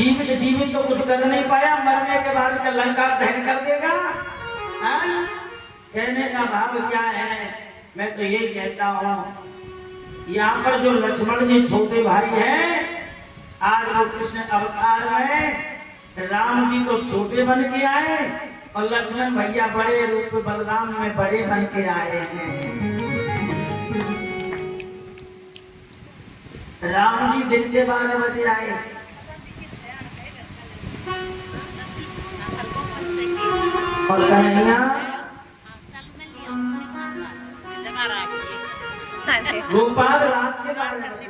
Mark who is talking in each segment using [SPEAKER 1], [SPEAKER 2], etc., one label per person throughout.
[SPEAKER 1] जीवित जीवित तो कुछ कर नहीं पाया, मरने के बाद क्या लंका दहन कर देगा? हाँ? कहने का भाव क्या है? मैं तो ये कहता हूँ, यहाँ पर जो लक्ष्मण जी छोटे भाई हैं, आज वो कृष्ण अवतार में राम जी तो छोटे बन के आए और लक्ष्मण भैया बड़े रूप बलराम में बड़े बन के आए हैं। राम जी दिन के 12 बजे आए और कन्हैया गोपाल रात के 12 बजे।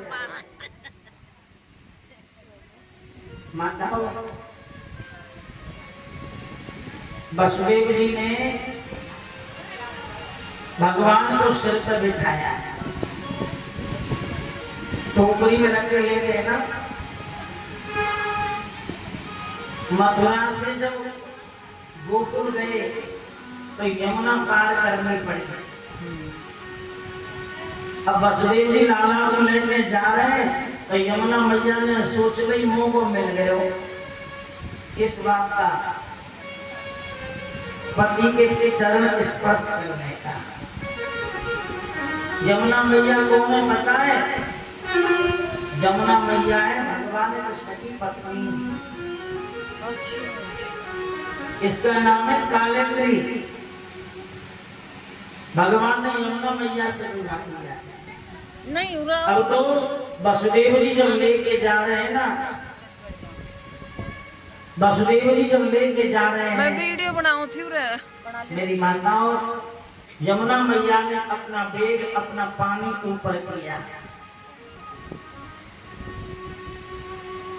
[SPEAKER 1] माता वसुदेव जी ने भगवान को सिर पर बिठाया, टोकरी में रख के ले गए ना। मथुरा से जब गोकुल गए तो यमुना पार करनी पड़ी। अब वसुदेव जी लाला को लेके जा रहे हैं तो यमुना मैया ने सोच ली मुंह को मिल गए हो। किस बात का? पति के चरण स्पर्श करने का। यमुना मैया को उन्हें बताए, यमुना मैया है भगवान कृष्ण की पत्नी, इसका नाम है कालेंद्री। भगवान ने यमुना मैया से विवाह किया।
[SPEAKER 2] नहीं
[SPEAKER 1] अब तो वसुदेव जी जब लेके जा रहे हैं ना, वसुदेव जी जब लेके जा रहे हैं,
[SPEAKER 2] मैं वीडियो बनाऊं थी
[SPEAKER 1] मेरी माताओं, यमुना मैया ने अपना बेग अपना पानी ऊपर किया।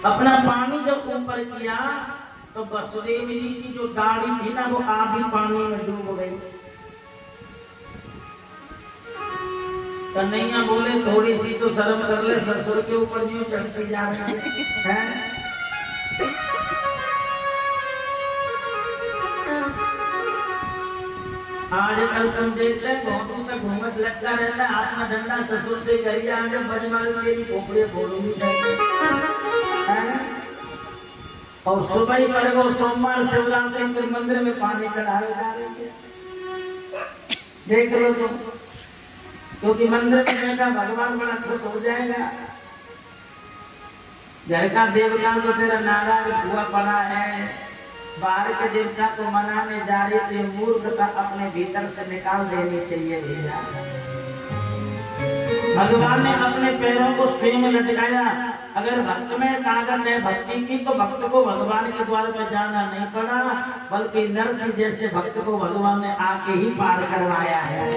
[SPEAKER 1] अपना पानी जब ऊपर किया तो वसुदेव जी की जो दाढ़ी थी ना वो आधी पानी में डूब गई। कन्हैया बोले थोड़ी सी तो शर्म कर ले, ससुर के ऊपर यूं चढ़ते जा रहे हैं। आजकल तुम देख ले घोटू में घूंघट लगता रहता है, हाथ में डंडा, ससुर से कही आगे बजमाल तेरी खोपड़े फोड़ूंगी। और सुबह ही पड़े वो सोमवार शिवरात्रि फिर मंदिर में पानी चढ़ावे जा रहे थे। देख लो तुम, क्योंकि मंदिर में बैठा भगवान बड़ा खुश हो जाएगा। घर का देवता तो तेरा नाराज हुआ पड़ा है, बाहर के देवता को मनाने जा रही तो मूर्खता अपने भीतर से निकाल देनी चाहिए भैया। भगवान ने अपने पैरों को स्वयं लटकाया। अगर भक्त में ताकत है भक्ति की तो भक्त को भगवान के द्वार में जाना नहीं पड़ा, बल्कि नरसिंह जैसे भक्त को भगवान ने आके ही पार करवाया है।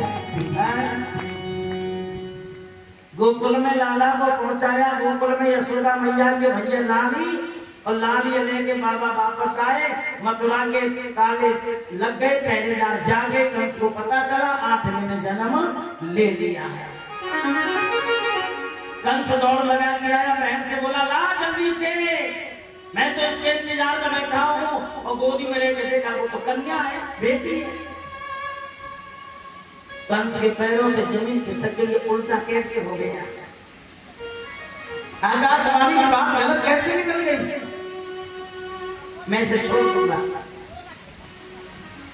[SPEAKER 1] गोकुल में लाला को पहुंचाया, गोकुल में यशोदा मैया के भैया लाली और लाली लेके बाबा वापस आए। मथुरा के ताले लग गए, पहरेदार जागे, कंस को पता चला 8 महीने जन्म ले लिया है। कंस दौड़ लगा के आया, बहन से बोला ला जल्दी से, मैं तो इसके इंतजार में बैठा हूँ। और गोदी में लेके देखा वो तो कन्या है, बेटी है। कंस के पैरों से जमीन खिसक गई, उल्टा कैसे हो गया? आकाशवाणी की बात गलत कैसे निकल गई? मैं इसे छोड़ दूंगा।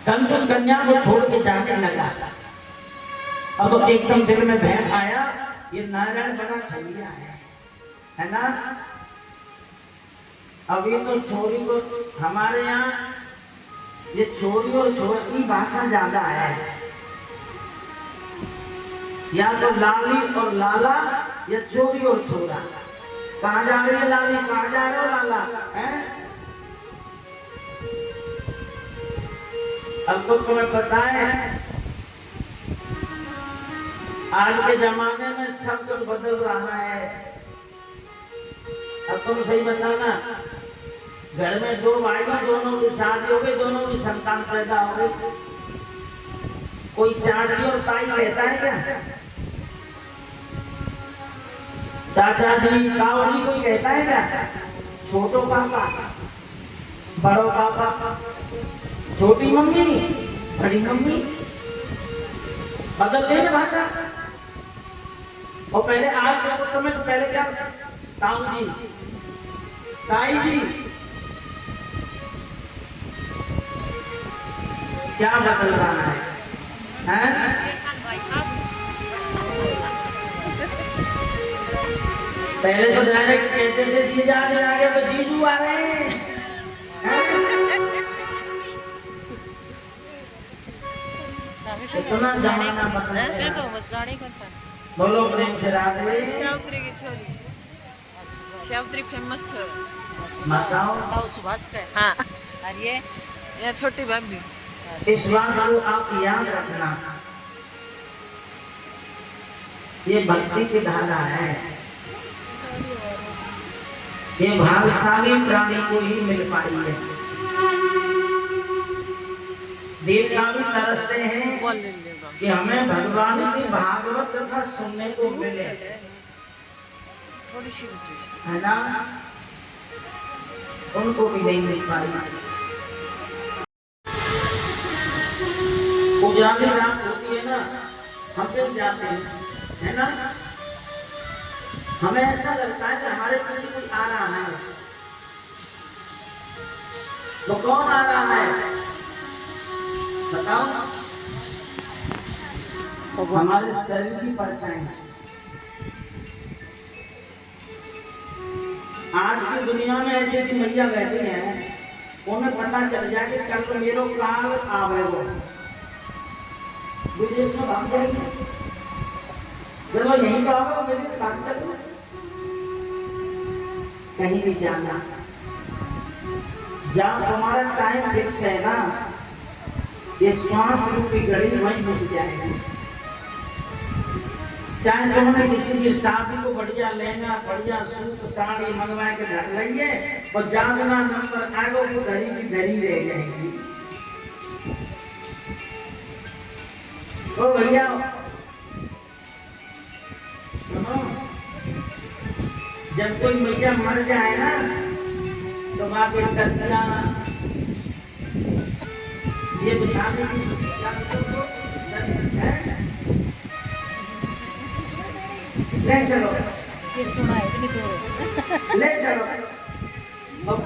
[SPEAKER 1] कंस उस कन्या को छोड़ के जाने लगा। अब तो एकदम दिल में भय आया, ये नारायण बड़ा छलिया है ना। अभी तो छोरी को हमारे यहाँ ये छोरी और छोर की भाषा ज्यादा है। या तो लाली और लाला या छोरी और छोरा। कहाँ जा रही है लाली, कहाँ जा रहे हो लाला है? अब तो तुम्हें पता है आज के जमाने में सब कुछ बदल रहा है। अब तुम सही बताना, घर में 2 भाई हैं, दोनों की शादी हो गई, दोनों की संतान पैदा हो गई, कोई चाची और ताई कहता है क्या? चाचा जी ताऊ जी कोई कहता है क्या? छोटो पापा, बड़ो पापा, छोटी मम्मी, बड़ी मम्मी, बदल गई भाषा। और पहले आज से कुछ समय तो पहले क्या, ताऊ जी, ताई जी, क्या बदल रहा है? पहले तो डायरेक्ट कहते थे जीजा आगे तो जीजू आ रहे हैं। इतना जमाना बदल गया। बोलो प्रेम से राधे।
[SPEAKER 2] श्यावत्री की छोरी, श्यावत्री फेमस छो।
[SPEAKER 1] बताओ
[SPEAKER 3] सुभाष का
[SPEAKER 2] हाँ,
[SPEAKER 3] और ये
[SPEAKER 2] छोटी भाभी।
[SPEAKER 1] इस बात को आप याद रखना, ये भक्ति की धारा है। ये भाग्यशाली प्राणी को ही मिल पाई है। देवता भी तरसते हैं कि हमें भगवान की भागवत कथा सुनने को मिले,
[SPEAKER 2] थोड़ी सी
[SPEAKER 1] है ना? उनको भी नहीं मिल पाई। उजाली रात होती है ना, हम जब जाते हैं, है ना, हमें ऐसा लगता है कि हमारे पीछे कोई आ रहा है। तो कौन आ रहा है बताओ? हमारे शरीर की परछाई है। आज की दुनिया में ऐसी ऐसी मैया बैठी हैं, उन्हें पता चल जाए कि कल मेरो काल आवे वो विदेश में भाग जाएगी। चलो यहीं तो आओ, विदेश भाग चलो, कहीं भी जाना। जहाँ तुम्हारा टाइम फिक्स है ना, ये श्वास रूपी घड़ी वहीं रुक जाएगी। चाहे तुमने किसी की शादी को बढ़िया लहंगा, बढ़िया सूट साड़ी मंगवा के घर लाइए, और जागना नंबर आगे वो घड़ी की घड़ी रह जाएगी। तो भैया सुनो, जब कोई मैया मर जाए ना, तो माँ के कतिया ये बिछाने की ले चलो,
[SPEAKER 3] ये सुना है इतनी दूर
[SPEAKER 1] ले चलो। अब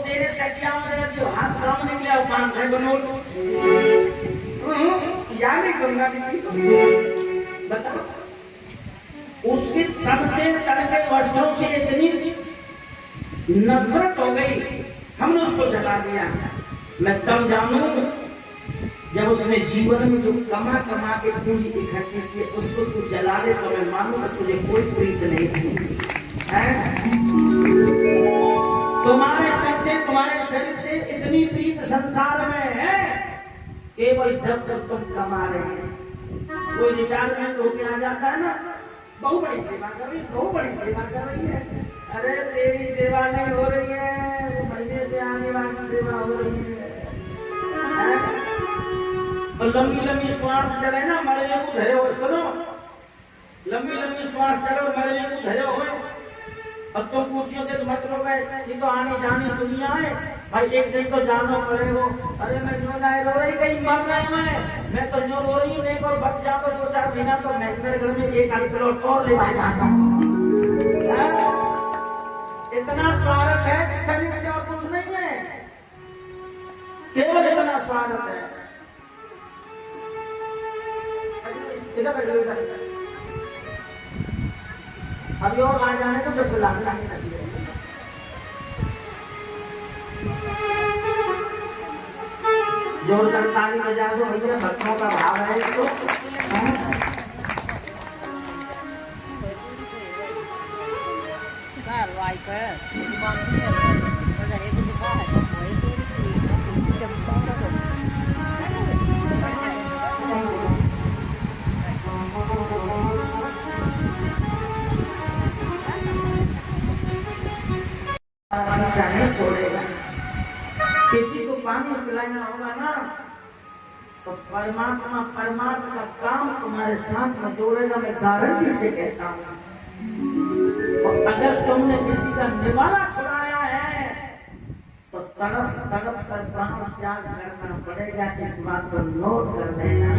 [SPEAKER 1] तेरे तकिया में जो हाथ काम निकला 500 नोट याद नहीं करूंगा किसी को। बताओ, उसके तन से तन के वस्त्रों से इतनी नफरत हो गई, हमने उसको जला दिया। मैं तब जानू जब उसने जीवन में जो कमा कमा के पूंजी इकट्ठी की, उसको तू जला दे तो मैं मानूंगा तुझे कोई प्रीत नहीं थी। तुम्हारे तन से, तुम्हारे शरीर से इतनी प्रीत संसार में है केवल जब जब तुम कमा रहे हैं। कोई रिटायरमेंट होके आ जाता है ना, बहुत बड़ी सेवा कर रही है, बहुत बड़ी सेवा कर रही है। अरे तेरी सेवा नहीं हो रही है, वो महीने से आने वाली सेवा हो रही है। और लंबी लंबी श्वास चले ना, मरने को धरे हो। सुनो, लंबी लंबी श्वास चलो, मरने को धरे हो। अब तुम पूछोगे तो मत रो गए, ये तो आने जाने दुनिया है भाई, एक दिन तो जाना पड़ेगा। अरे मैं जो ना रो रही, कहीं मर रहे मैं तो जो रो रही हूँ, नहीं और बच जाता 2-4 महीना तो मैं मेरे घर में 1-8 किलो और ले जाता हूँ। इतना स्वार्थ है शरीर से और कुछ नहीं है, केवल इतना स्वार्थ है। अभी और आ जाने तो जब लागना नहीं लगी है। जोरदार ताली बजा दो भैया, भक्तों का भाव है इसको। चाहे छोड़ेगा, किसी को पानी पिलाना होगा ना, तो परमात्मा का काम तुम्हारे साथ में जोड़ेगा। मैं गारंटी से कहता हूँ। और अगर तुमने किसी का निवाला छुड़ाया है तो तड़प तड़प कर प्राण त्याग करना पड़ेगा। इस बात को नोट कर लेना।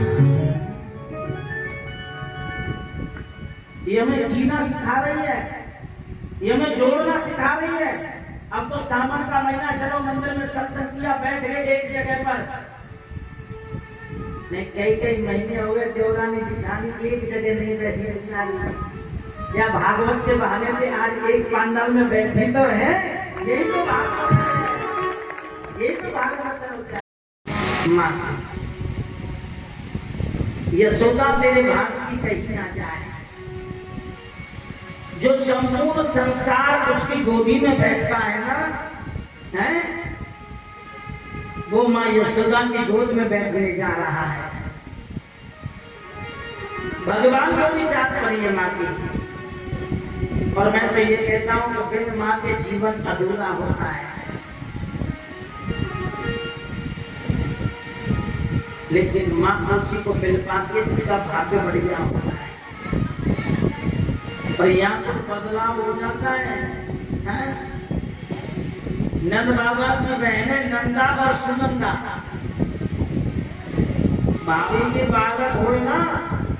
[SPEAKER 1] ये हमें जीना सिखा रही है, ये हमें जोड़ना सिखा रही है। अब तो सावन का महीना, चलो मंदिर में सत्संग किया, बैठ गए एक जगह पर, नहीं, कई महीने हो गए देवरानी जिठानी एक जगह नहीं बैठी बेचारी। या भागवत के बहाने से आज एक पांडाल में बैठी तो है। यही तो भागवत है, यही तो भागवत है। माँ यशोदा तेरे भाग्य की कहीं ना जाए। जो संपूर्ण संसार उसकी गोदी में बैठता है ना, है वो माँ यशोदा की गोद में बैठने जा रहा है। भगवान को भी चाहत पड़ी है माँ की। और मैं तो ये कहता हूँ कि बिन माँ के जीवन अधूरा होता है। लेकिन माँ उसी को मिल पाती है जिसका भाग्य बढ़िया होता है। और यहाँ तो बदलाव हो जाता है, नंद बाबा की बहनें नंदा और सुनंदा, भाभी के बालक हो ना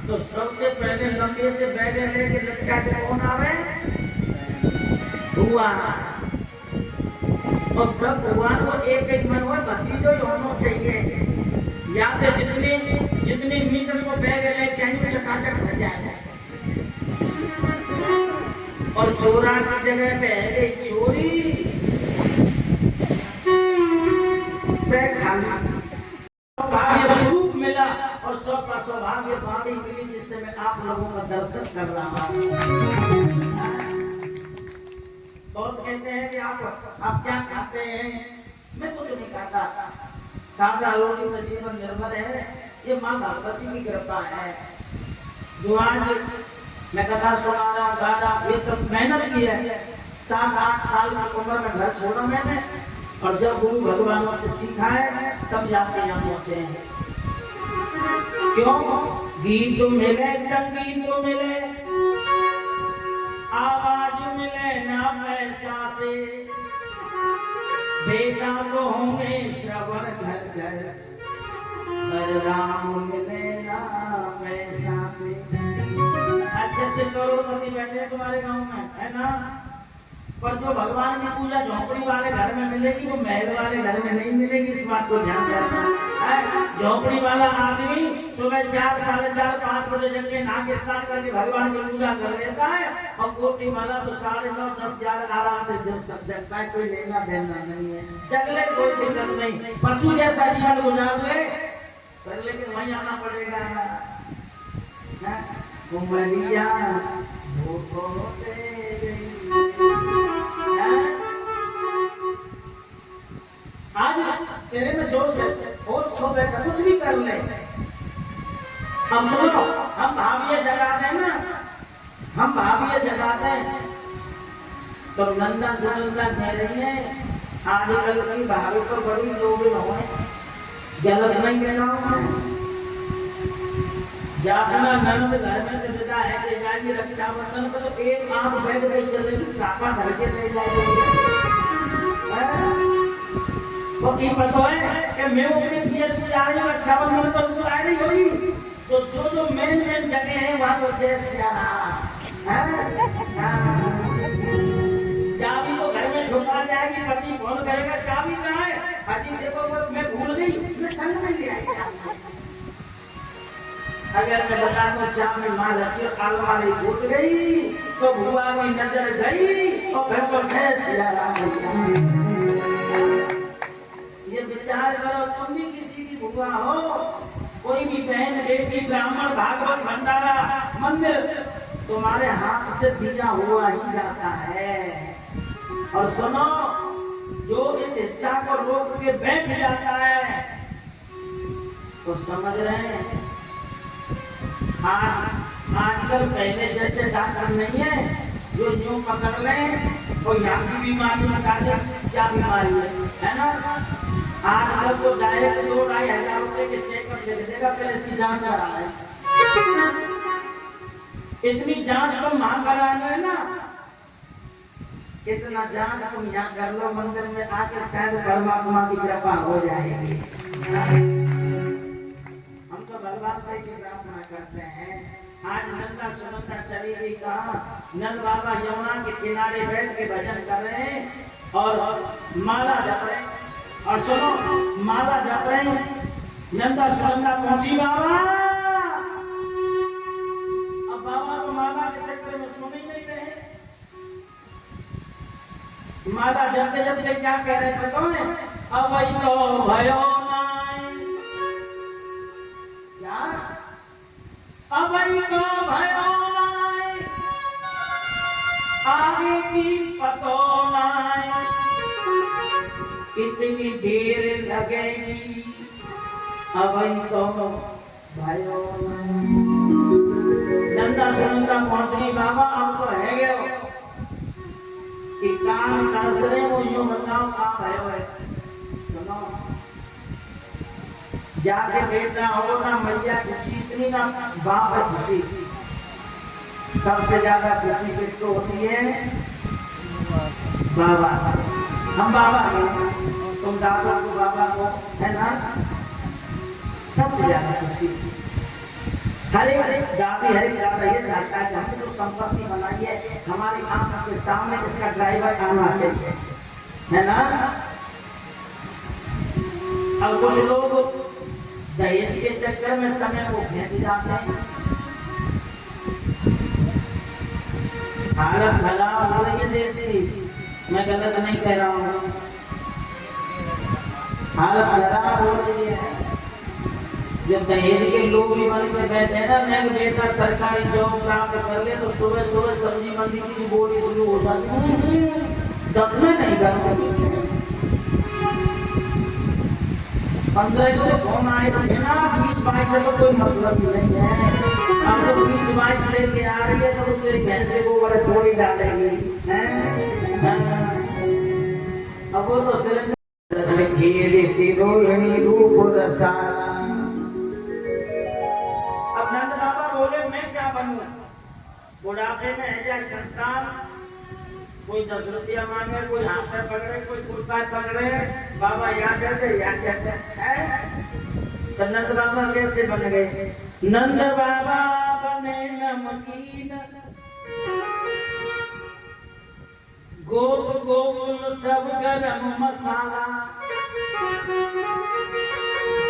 [SPEAKER 1] तो सबसे पहले लंबे से बैठे लेके लटका के कौन आवे? हुआ। और सब भगवान को एक एक मन में भतीजो होना चाहिए। या तो जितनी मीटर को बैग लेके आई चकाचक भर जाए। और चोरा की जगह पे है गई चोरी, बैग खाली। सौभाग्य स्वरूप मिला और चौथा सौभाग्य बाणी मिली जिससे मैं आप लोगों का दर्शन कर रहा हूँ। बहुत कहते हैं कि आप क्या खाते हैं? मैं कुछ नहीं खाता, सादा रोटी में जीवन निर्भर है। ये माँ भगवती की कृपा है। जो आज मैं कथा सुना रहा हूँ, गा रहा हूँ, ये सब मेहनत की है। 7-8 साल की उम्र में घर छोड़ा मैंने, और जब गुरु भगवानों से सीखा है तब जाके यहाँ पहुंचे हैं। क्यों? गीत मिले, संगीत मिले, आवाज मिले ना पैसा से, बेटा तो होंगे श्रवण घर घर, पर राम मिले ना पैसा से। अच्छे करोड़पति बैठे तुम्हारे गांव में, है ना? पर जो भगवान की पूजा झोपड़ी वाले घर में मिलेगी वो महल वाले घर में नहीं मिलेगी। इस बात को ध्यान रखना है। झोपड़ी वाला आदमी सुबह 4, 4:30, 5 बजे जग के नहा के स्नान करके भगवान की पूजा कर लेता है, और कोठी वाला तो 9:30, 10, 11 आराम से जगता है। कोई लेना देना नहीं है, जग ले, कोई दिक्कत नहीं, पशु जैसा जीवन गुजार ले, पर लेकिन वहीं आना पड़ेगा। उमरिया आज तेरे में जोश है, होश हो बैठा, कुछ भी कर ले। हम सुनो, हम भाविया जगाते हैं ना, हम भाविया जगाते हैं तो नंदा सुनंदा कह रही है आजकल की भाभी पर बड़ी लोग हुए। गलत नहीं कह रहा हूँ। जातना नंद घर में तो विदा है कि जाएगी रक्षाबंधन पर, तो एक आंख बैठ गई चलेगी, काका धर के ले जाएगी। वो की पता है कि मैं अपने पियर को जा रही हूँ रक्षाबंधन पर, तो आ रही होगी। तो जो मेन जगह है वहाँ तो जय सिया राम, चाबी तो घर में छुपा जाएगी। पति फोन करेगा चाबी कहाँ है? हाजी देखो वो मैं भूल गई, मैं संग में ले आई चाबी। अगर मैं बता दूं चाबी माँ रखी और अलमारी फूट गई तो बुआ की नजर गई और घर पर जय सिया राम। ये विचार करो, तुम भी किसी की बुआ हो, कोई भी बहन बेटी ब्राह्मण भागवत भंडारा मंदिर तुम्हारे हाथ से दिया हुआ ही जाता है। और सुनो, जो इस हिस्सा को रोक के बैठ जाता है तो समझ रहे हैं आजकल पहले जैसे डॉक्टर नहीं है जो यूं पकड़ ले और यहाँ की बीमारी बता दे क्या बीमारी है ना। आजकल तो डायरेक्ट 2-2.5 रुपए के चेकअप लिख देगा, पहले इसकी जांच करा ले। इतनी जांच तो वहां कराना है ना, इतना जांच तुम यहाँ कर लो मंदिर में आके, शायद परमात्मा की कृपा हो जाएगी। हम तो भगवान से की प्रार्थना करते हैं। आज नंदा सुनंदा चली गई कहाँ? नंद बाबा यमुना के किनारे बैठ के भजन कर रहे हैं और माला जप रहे हैं। और सुनो, माला जप रहे हैं नंदा सुनंदा पहुंची बाबा। अब बाबा तो माला के चक्कर में सुन ही नहीं रहे। माला जपते जपते क्या कह रहे थे कौन है? अब तो भयो नाई क्या? अब तो भयो नाई आगे की पतो नाई कितनी देर लगेगी। अब तो भयो नाई नंदा सुनंदा पहुंच गई बाबा। अब तो है गए कि कान कसरे वो यूं बताओ कहाँ भयो है। सुनो जाके बेटा हो ना मैया खुशी इतनी ना बाप है खुशी। सबसे ज्यादा खुशी किसको होती है? बाबा। हम बाबा हैं, तुम दादा को बाबा को है ना। सबसे ज्यादा खुशी हरे दादी हरे दादा ये चाहता है कि हमने जो संपत्ति बनाई है हमारी आंखों के सामने इसका ड्राइवर आना चाहिए, है ना। अब कुछ लोग दहेज के चक्कर में समय को भेज जाते हैं। हालत खराब हो रही है देशी, मैं गलत नहीं कह रहा हूँ। हालत खराब हो रही है। जब दहेज के लोग भी बन के बैठे ना, मैं बेटा सरकारी जॉब प्राप्त कर ले तो सुबह सुबह सब्जी मंडी की बोली शुरू हो जाती। 10 में नहीं कर 15 को फोन आए तो ना 20-22 से तो कोई मतलब नहीं है। अब तो 20-22 लेके आ रही है तो तेरी भैंस के गोबर थोड़ी डालेगी। अब वो तो सिर्फ घेरे से रोहिणी रूप रसाला। अब नंद बाबा बोले मैं क्या बनूं? बुढ़ापे में है जाए संतान, कोई 10 रुपया मांगे, कोई हाथ में पकड़े, कोई कुर्ता पकड़े। बाबा याद है तो नंद बाबा कैसे बन गए? नंद बाबा बने नमकीन, गोप गोकुल सब गरम मसाला।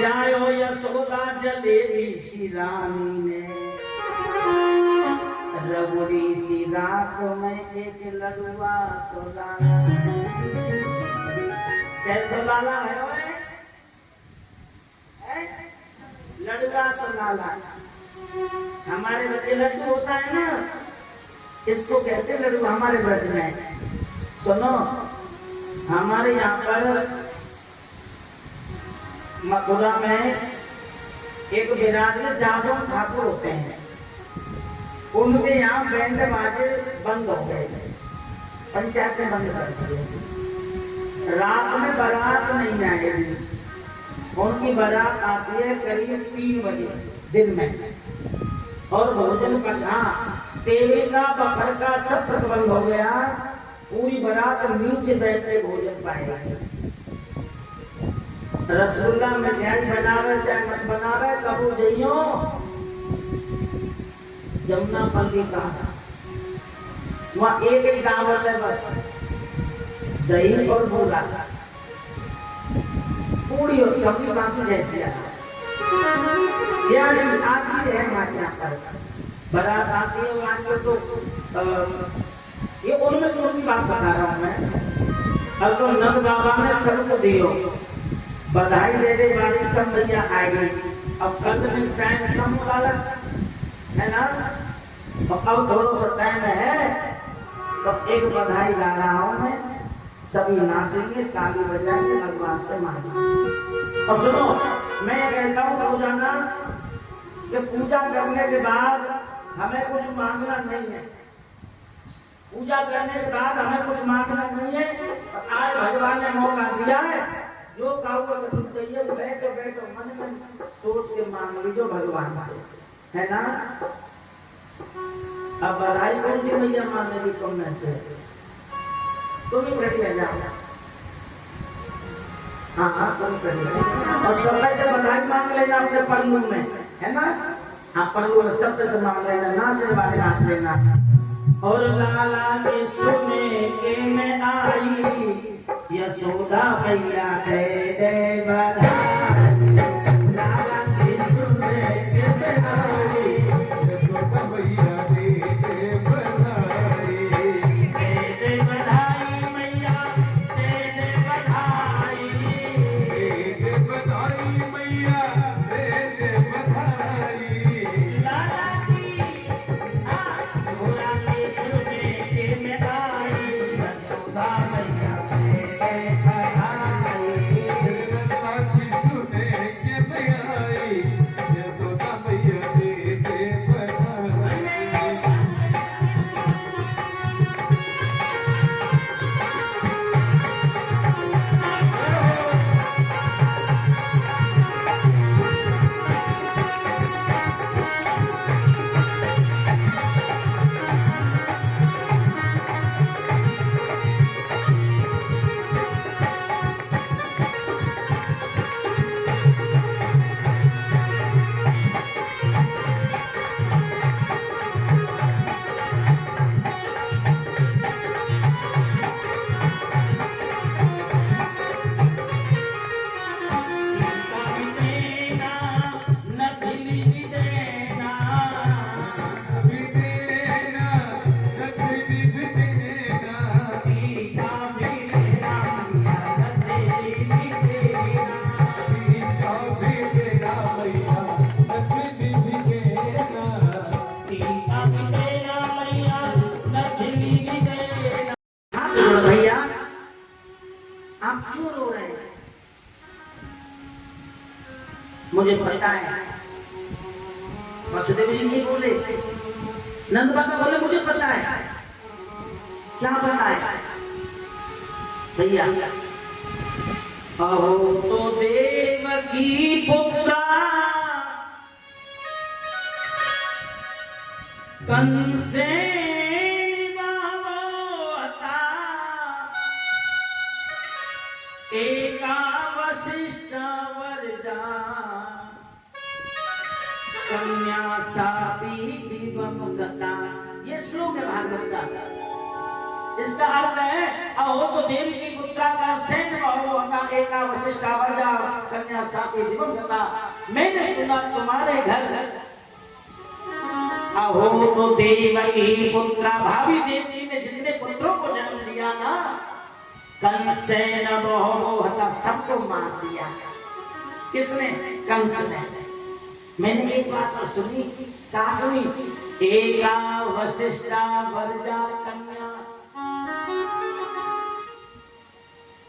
[SPEAKER 1] जायो यशोदा जलेबी सी रानी ने, रबड़ी सी रात में एक लडुआ सोलाना। कैसे लाला है ओए? लडुआ सोलाला। हमारे बच्चे लड्डू होता है ना, इसको कहते हैं लड्डू हमारे ब्रज में। सुनो हमारे यहाँ पर मथुरा में एक विराट जादव ठाकुर होते हैं, उनके यहाँ बैंड बाजे बंद हो गए, पंचायत में बंद कर दिए। रात में बारात नहीं आएगी, उनकी बारात आती है करीब 3 बजे दिन में। और भोजन का तेरे का बकर का सब प्रबंध हो गया। पूरी बारात नीचे बैठ के भोजन पाएगा। रसगुल्ला मिठाई बनावे चाहे मत बनावे, कबू जइयो जमुना पल्ली का वहाँ एक ही दावत है बस, दही और बूरा, पूरी और सब्जी बाकी जैसी है। आज भी है हमारे यहाँ पर बारात आती है। आज तो ये उनमें तो उनकी बात बता रहा हूँ मैं। अब तो नंद बाबा ने सबको दियो बधाई दे दे बारी सब भैया आएगी। अब कल में टाइम कम वाला है ना, तो अब थोड़ा सा टाइम है तो एक बधाई गा रहा हूँ मैं। सभी नाचेंगे, ताली बजाएंगे, भगवान से मांगेंगे। और सुनो मैं कहता हूँ रोजाना कि पूजा करने के बाद हमें कुछ मांगना नहीं है। पूजा करने के बाद हमें कुछ मांगना नहीं है। आज भगवान ने मौका दिया है, जो कहोगे कुछ चाहिए बैठो बैठो मन में सोच के मांग लीजिए भगवान से, है ना। अब बधाई कौन सी भैया मांगेगी तुम में से? तुम ही बैठ जाओ। हाँ तुम करिए और सबसे से बधाई मांग लेना अपने पल्लू में, है ना। हाँ पल्लू में सबसे से मांग लेना, नाचने वाले नाच लेना। और लाला के सुने के में आई यशोदा भैया दे दे बधाई। आप क्यों रो रहे हैं? मुझे पता है। वसुदेव जी नहीं बोले, नंद बाबा बोले मुझे पता है। क्या पता है भैया? अहो तो देवकी पुत्रा कंसेन बावता एका वशिष्ठ वर्जा कन्या सापी दिवम गता। ये श्लोक है भागवत का। इसका अर्थ है अहो तो देवी की पुत्रा का सैन्य बहुवता एका वशिष्ठ वर्जा कन्या सापी दिवम गता। मैंने सुना तुम्हारे घर अहो तो देवकी पुत्रा भावी देवी ने जितने पुत्रों को जन्म दिया ना, कंसेन बहुवता सबको मार दिया। किसने? कंस ने। मैंने एक बात और सुनी, कहा सुनी? एका वशिष्ठा वर्जा कन्या।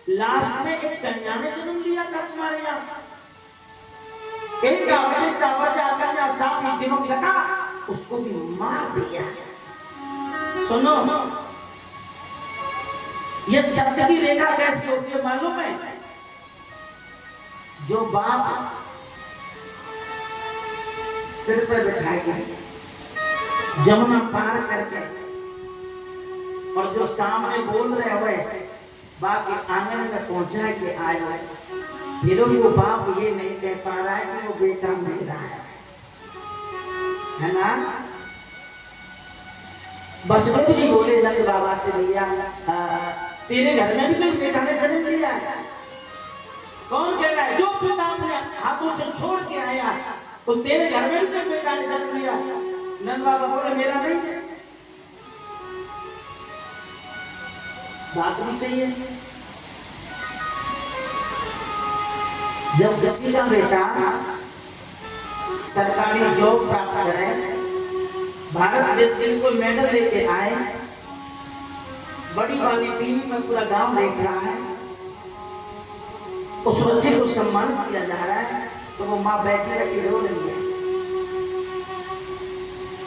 [SPEAKER 1] लास्ट में एक कन्या ने जन्म लिया था तुम्हारे यहाँ। एका वशिष्ठा वर्जा कन्या सापी दिवम गता, उसको भी मार दिया। सुनो, ये सत्य की रेखा कैसी होती है मालूम है? जो बाप सिर पर बैठाएगा जमुना पार करके, और जो सामने बोल रहे हुए बाप के आंगन में पहुंचा के आए हुए, फिर वो बाप ये नहीं कह पा रहा है कि वो बेटा मेरा है ना? वसुदेव जी बोले नंद बाबा से, भैया तेरे घर में भी कोई बेटा ने जन्म लिया है? कौन कह रहा है? जो पिता अपने हाथों से छोड़ के आया, तो तेरे घर में भी कोई बेटा ने जन्म लिया? नंद बाबा बोले मेरा नहीं है। बात भी सही है। जब किसी का बेटा सरकारी जॉब प्राप्त करे, भारत देश के कोई मेडल लेके आए, बड़ी वाली टीवी में पूरा गांव देख रहा है, उस बच्चे को सम्मान किया जा रहा है, तो वो माँ बैठी रहती रो रही है।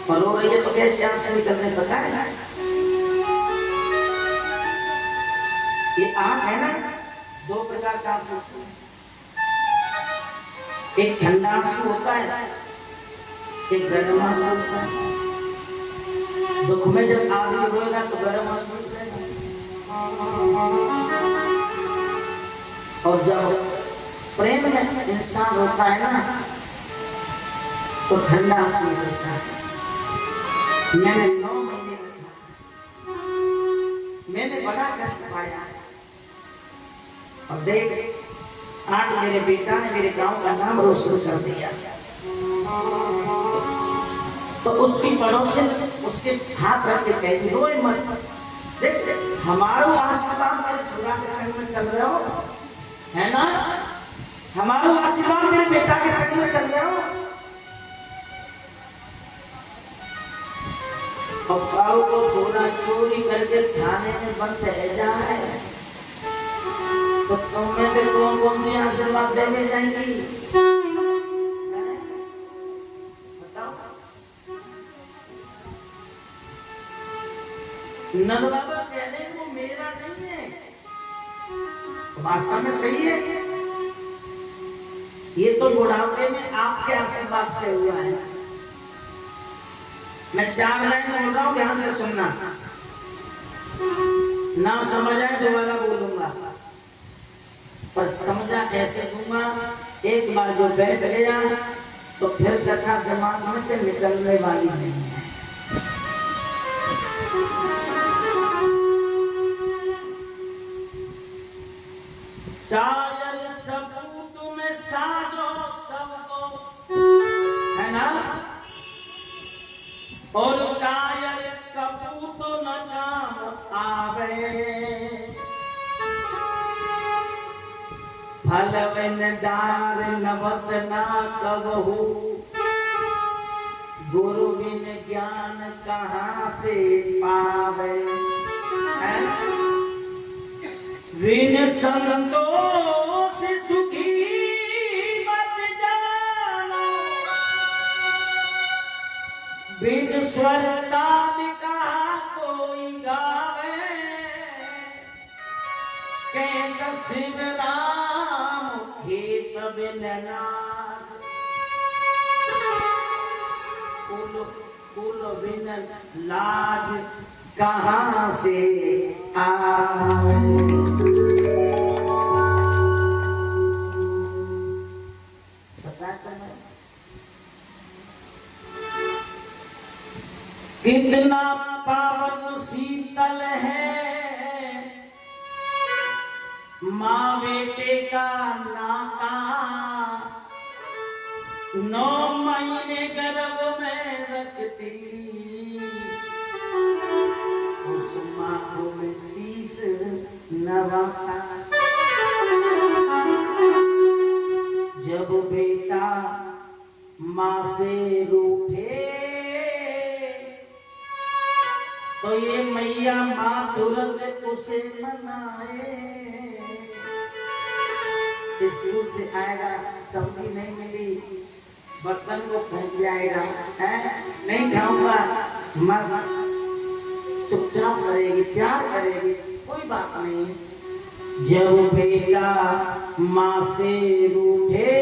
[SPEAKER 1] और रो रही है तो कैसे आंसू निकलने पता है? ये आंख है ना, दो प्रकार का आंसू, एक ठंडा आंसू होता है, एक गर्म आंसू होता है। दुख में जब आदमी रोएगा तो गर्म आंसू निकलेगा, और जब प्रेम में इंसान होता है ना तो ठंडा आंसू निकलता है। मैंने 9 महीने रखा, मैंने बड़ा कष्ट पाया, और देख आज मेरे बेटा ने मेरे गांव का नाम रोशन कर दिया। तो उसकी पड़ोसी उसके हाथ रख के कहती, रोए मत, देख हमारो आशीर्वाद मेरे छोरा के संग में चल रहे हो, है ना? हमारो आशीर्वाद मेरे बेटा के संग में चल रहे हो। और काऊ को छोरा चोरी करके थाने में बंद रह जाए तो तुम्हें से कौन कौन सी आशीर्वाद देने जाएंगी? बताओ। नंद बाबा कह रहे वो मेरा नहीं है, वास्तव में सही है। ये तो बुढ़ापे में आपके आशीर्वाद से हुआ है। मैं 4 लाइन बोल रहा हूं, ध्यान से सुनना, ना समझ आए दोबारा बोलूंगा, पर समझा ऐसे दूंगा, एक बार जो बैठ गया तो फिर कथा दिमाग में से निकलने वाली नहीं है। शायर सबूत में साजो सबको, है ना? और कायर कपूत न काम आवे, फल बिन डार नवत ना कबहू, गुरु बिन ज्ञान कहाँ से पावे। बिन संतोष सुखी मत जानो, बिन स्वर ताल का कोई गावे, के शिव राम खेत बिन नाज, कुल बिन लाज कहाँ से आए। कितना पावन शीतल है माँ बेटे का नाता, 9 महीने गर्भ में रखती उस माँ को मैं शीश नवाता। जब बेटा माँ से रूठे तो ये मैया माँ तुरंत उसे मनाए। स्कूल से आएगा, सब्जी नहीं मिली, बर्तन को फेंक जाएगा, नहीं खाऊंगा, माँ चुपचाप करेगी, प्यार करेगी, कोई बात नहीं। जब बेटा माँ से रूठे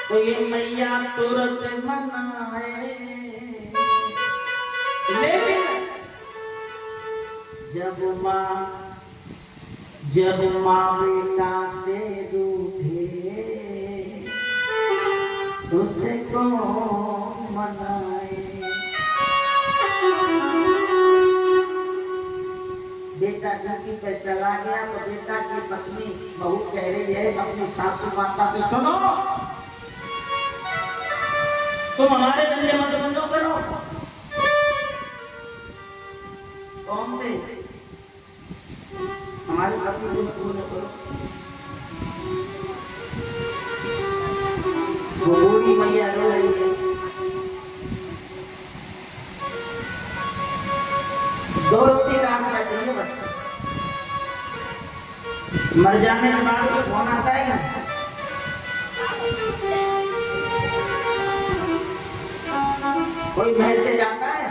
[SPEAKER 1] तो ये मैया तुरंत मनाए। लेकिन जब माँ बेटा से रूठे उसे कौन मनाए। बेटा ड्यूटी पे चला गया तो बेटा की पत्नी बहू कह रही है अपनी सासू माता को, सुनो तुम हमारे धंधे मत बंदो करो। कौन थे? हमारे पति को पूर्ण करो। वो बूढ़ी मैया रो रही है। दो रोटी का आसरा चाहिए बस। मर जाने के बाद तो फोन आता है ना, कोई मैसेज आता है,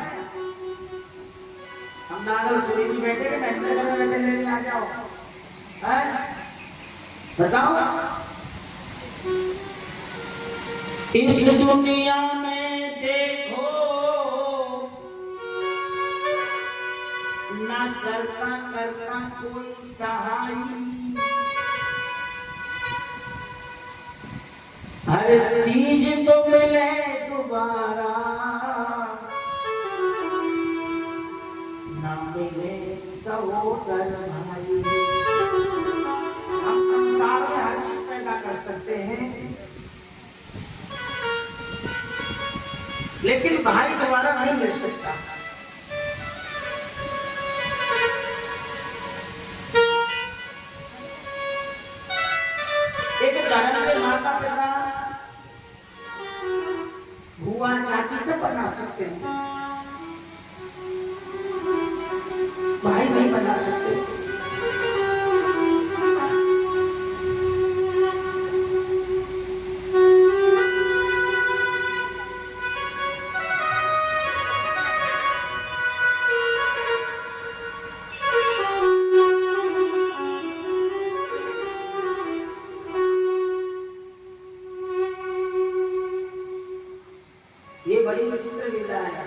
[SPEAKER 1] हम नागल सुरी में बैठे के बैठे लेने आ जाओ, बताओ। इस दुनिया में देखो ना करता करता कोई सहाय, हर चीज तो मिले दोबारा, ना मिले सहोदर भाई। हम संसार में हर चीज पैदा कर सकते हैं, लेकिन भाई दोबारा नहीं मिल सकता। एक घर में माता पिता बुआ चाची से बना सकते हैं, भाई नहीं बना सकते। ये बड़ी विचित्र लीला है।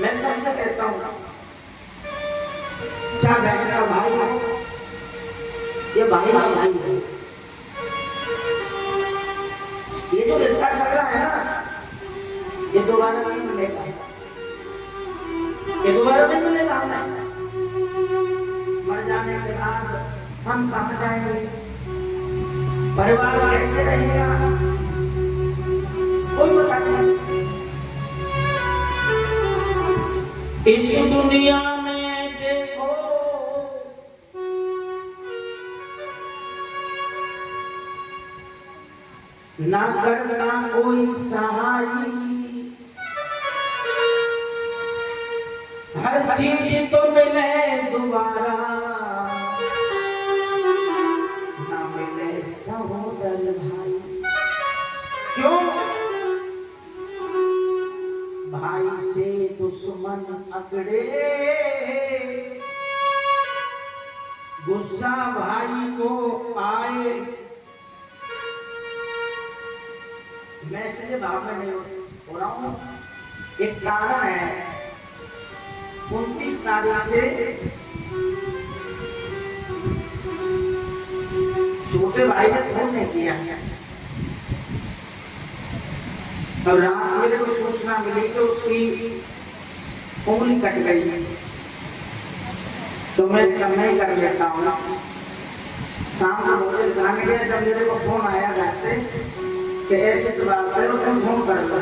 [SPEAKER 1] मैं सबसे कहता हूँ, चाहे बहन का भाई हो, ये भाई का भाई है, ये जो रिश्ता चल रहा है ना, ये दोबारा नहीं मिलेगा, ये दोबारा नहीं मिलेगा। हमें मर जाने के बाद हम कहाँ जाएंगे, परिवार कैसे रहेगा, कोई पता नहीं। इस दुनिया में देखो ना करता कोई सहाय, हर चीज तो मिले दोबारा, ना मिले सहोदर भाई। क्यों? भाई से दुश्मन अकड़े, गुस्सा भाई को आए। मैं इसलिए भाव में नहीं हो रहा हूं, एक कारण है। 29 तारीख से छोटे भाई ने फोन नहीं किया। तब रात मेरे को सूचना मिली कि उसकी उंगली कट गई। तो मैं नहीं कर लेता हूँ। शाम को मुझे जाने गया, जब मेरे को फोन आया घर से कि ऐसे बात है, तुम फोन कर लो।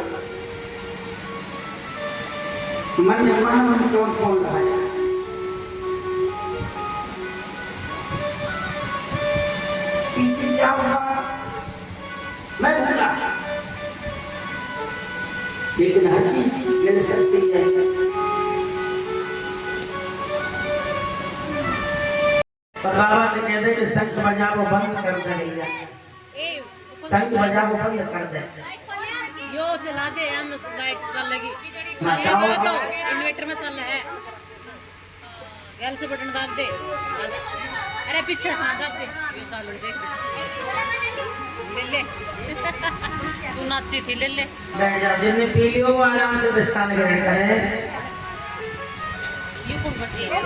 [SPEAKER 1] मन कौन फोन लगाया। पीछे क्या हुआ मैं भूला, लेकिन हर चीज मिल सकती है। बाबा ने कह दे कि शंख बजाओ बंद कर दे भैया, शंख बजाओ बंद कर दे।
[SPEAKER 3] यो चला दे, हम लाइट चल लगी।
[SPEAKER 1] बताओ
[SPEAKER 3] तो इन्वर्टर में चल है, गैल से बटन दाब दे। अरे पीछे हां दाब दे, ये चालू देख ले ले। तू नाची थी, ले ले।
[SPEAKER 1] बैठ जा, जिन्हें पी लियो वो आराम से बिस्तान करेगा।
[SPEAKER 3] ये कौन बटी है?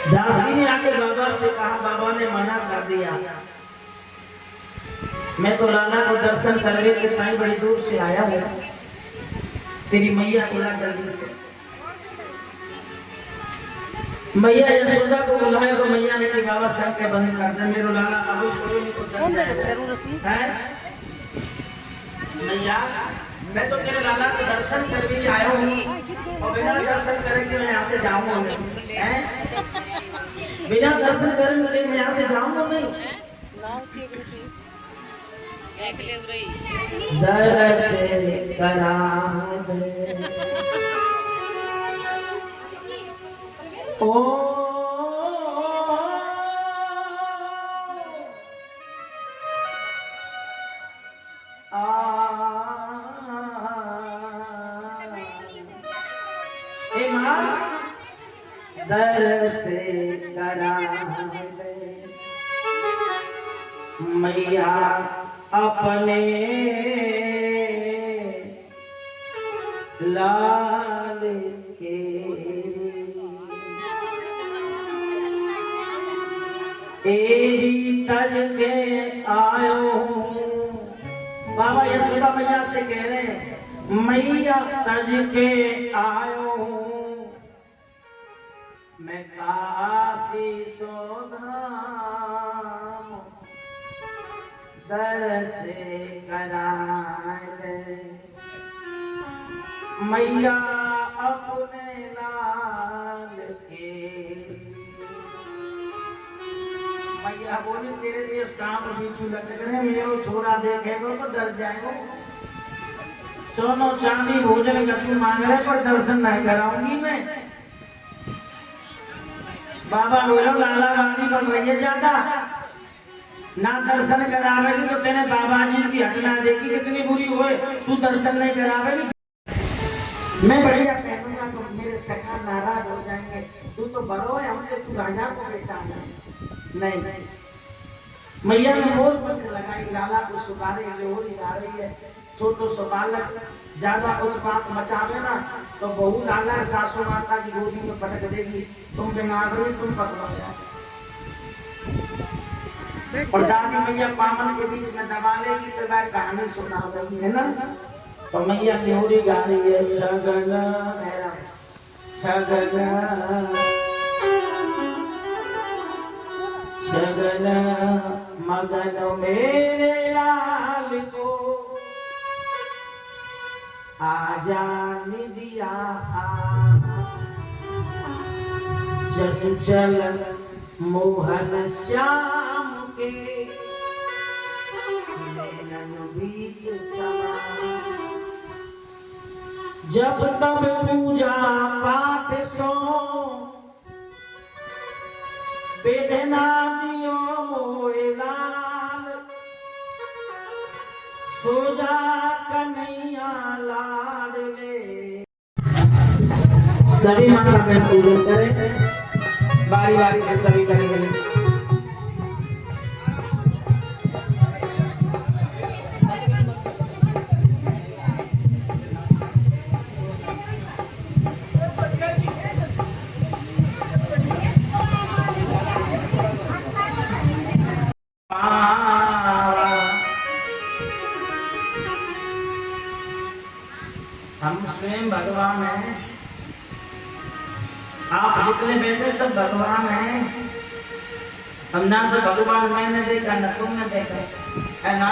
[SPEAKER 1] दासी ने आके बाबा से कहा, बाबा ने मना कर दिया। मैं तो लाला को दर्शन करने के टाइम बड़ी दूर से आया हूँ, तेरी मैया बुला जल्दी से। मैया यशोदा को बुलाया तो मैया ने कहा बाबा शंख के बंद कर दे, मेरे लाला अभी सोए नहीं तो जग जाएगा। मैया मैं तो तेरे लाला को दर्शन करने के आया हूँ, और बिना दर्शन करेंगे मैं यहाँ से जाऊंगा नहीं। बिना दर्शन करने मैं यहाँ से जाऊंगा नहीं। दर्शन करा दे ओ दर्शन करा दे मैया अपने लाल के। ए जी तज के आयो हूँ, बाबा यशोदा मैया से कह रहे हैं, मैया तज के आयो हूँ, मैं काशी सोधाम दर्श कराए मैया अपने लाल के। मैया बोली तेरे लिए सांप बिच्छू लटक रहे, मेरे छोरा देखेगा तो डर जाएगा। सोनो चांदी भोजन कछु मांग रहे पर दर्शन नहीं कराऊंगी मैं। बाबा बोलो लाला रानी बन रही है ज्यादा, ना दर्शन करावेगी तो तेने बाबा जी की हटना देगी, कितनी बुरी होए तू दर्शन नहीं करावेगी। मैं बढ़िया पहनूंगा तो मेरे सखा नाराज हो जाएंगे, तू तो बड़ो है हमसे, तू राजा को बेटा है। नहीं, मैया ने मोर पंख लगाई, लाला को सुधारे लोहरी आ रही है। छोटो सो बालक ज्यादा उत्पात मचावे ना तो बहू लाला सासू माता की गोदी में पटक देगी, तुम बिनागरी तुम पकड़ो जाओ। और दादी मैया पामन के बीच में दबा लेगी तो मैं कहानी सुना रही है ना। तो मैया लोहरी गा रही है, छगना मेरा छगना छगन मगन मेरे लाल को आजा निदिया चंचल मोहन श्याम के नैनन बीच समा जब तब पूजा पाठ सो बेदना दियो मोए लाल सोजा कन्हैया लाडले। सभी माता बहन पूजन करें, बारी बारी से सभी करेंगे। हम स्वयं भगवान हैं, आप जितने बैठे सब भगवान हैं। हम ना तो भगवान मैंने देखा न तुमने देखा है ना।